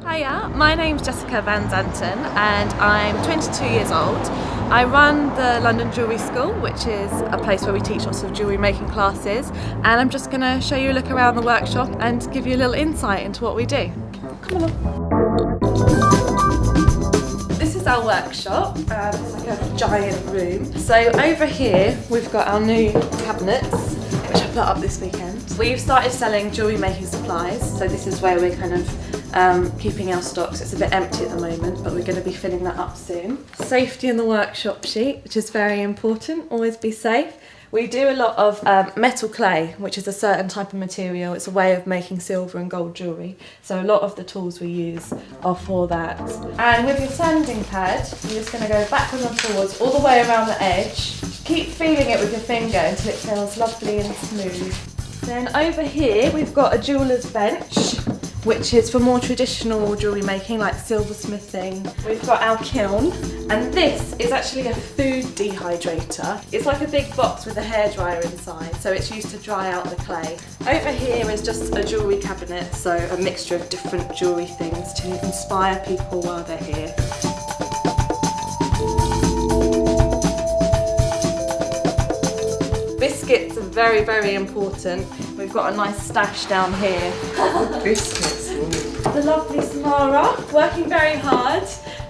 Hiya, my name's Jessica Van Zanten and I'm 22 years old. I run the London Jewellery School, which is a place where we teach lots of jewellery making classes, and I'm just going to show you a look around the workshop and give you a little insight into what we do. Come along. This is our workshop, it's like a giant room. So over here we've got our new cabinets, which I put up this weekend. We've started selling jewellery making supplies, so this is where we're kind of keeping our stocks. It's a bit empty at the moment, but we're going to be filling that up soon. Safety in the workshop sheet, which is very important, always be safe. We do a lot of metal clay, which is a certain type of material. It's a way of making silver and gold jewellery. So a lot of the tools we use are for that. And with your sanding pad, you're just going to go backwards and forwards all the way around the edge. Keep feeling it with your finger until it feels lovely and smooth. Then over here we've got a jeweller's bench, which is for more traditional jewellery making, like silversmithing. We've got our kiln, and this is actually a food dehydrator. It's like a big box with a hairdryer inside, so it's used to dry out the clay. Over here is just a jewellery cabinet, so a mixture of different jewellery things to inspire people while they're here. Biscuits are very, very important. We've got a nice stash down here. Biscuits. The lovely Samara, working very hard.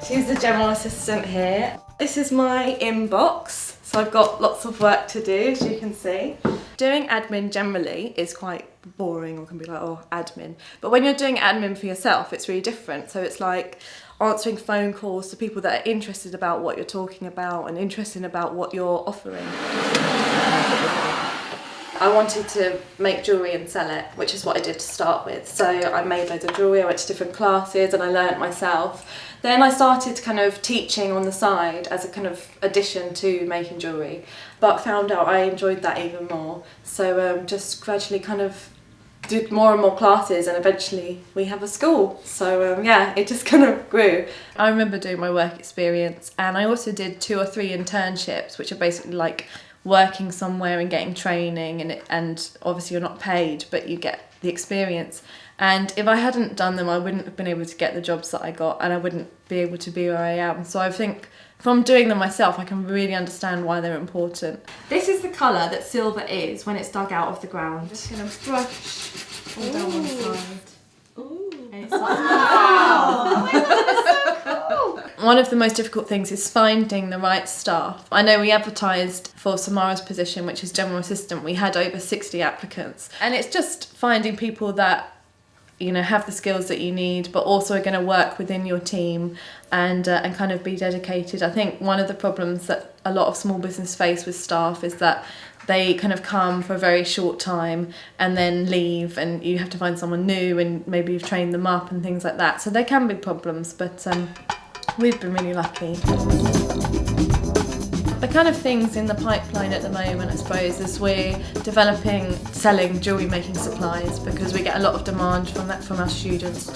She's the general assistant here. This is my inbox, so I've got lots of work to do, as you can see. Doing admin generally is quite boring, or can be like, oh, admin. But when you're doing admin for yourself, it's really different. So it's like answering phone calls to people that are interested about what you're talking about and interested about what you're offering. I wanted to make jewellery and sell it, which is what I did to start with. So I made loads of jewellery, I went to different classes and I learnt myself. Then I started kind of teaching on the side as a kind of addition to making jewellery, but found out I enjoyed that even more. So just gradually kind of did more and more classes, and eventually we have a school. So yeah, it just kind of grew. I remember doing my work experience, and I also did 2 or 3 internships, which are basically like working somewhere and getting training, and obviously you're not paid, but you get the experience. And if I hadn't done them, I wouldn't have been able to get the jobs that I got, and I wouldn't be able to be where I am. So I think from doing them myself, I can really understand why they're important. This is the colour that silver is when it's dug out of the ground. I'm just going to brush all down one side. Ooh. And it's like, wow! Oh my God, that's so cool! One of the most difficult things is finding the right staff. I know we advertised for Samara's position, which is general assistant. We had over 60 applicants. And it's just finding people that, you know, have the skills that you need, but also are going to work within your team and kind of be dedicated. I think one of the problems that a lot of small business face with staff is that they kind of come for a very short time and then leave, and you have to find someone new, and maybe you've trained them up and things like that. So there can be problems, but we've been really lucky. The kind of things in the pipeline at the moment, I suppose, is we're developing, selling jewellery making supplies, because we get a lot of demand from our students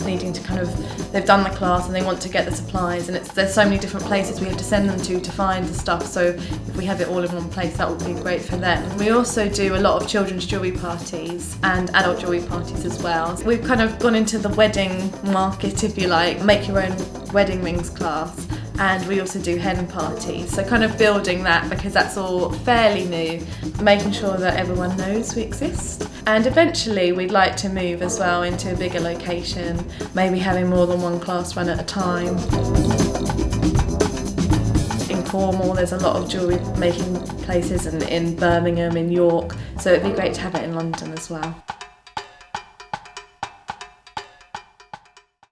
needing to kind of, they've done the class and they want to get the supplies, and there's so many different places we have to send them to find the stuff, so if we have it all in one place, that would be great for them. We also do a lot of children's jewellery parties and adult jewellery parties as well. We've kind of gone into the wedding market, if you like, make your own wedding rings class. And we also do hen parties, so kind of building that, because that's all fairly new, making sure that everyone knows we exist. And eventually we'd like to move as well into a bigger location, maybe having more than one class run at a time. In Cornwall there's a lot of jewellery making places, and in Birmingham, in York, so it'd be great to have it in London as well.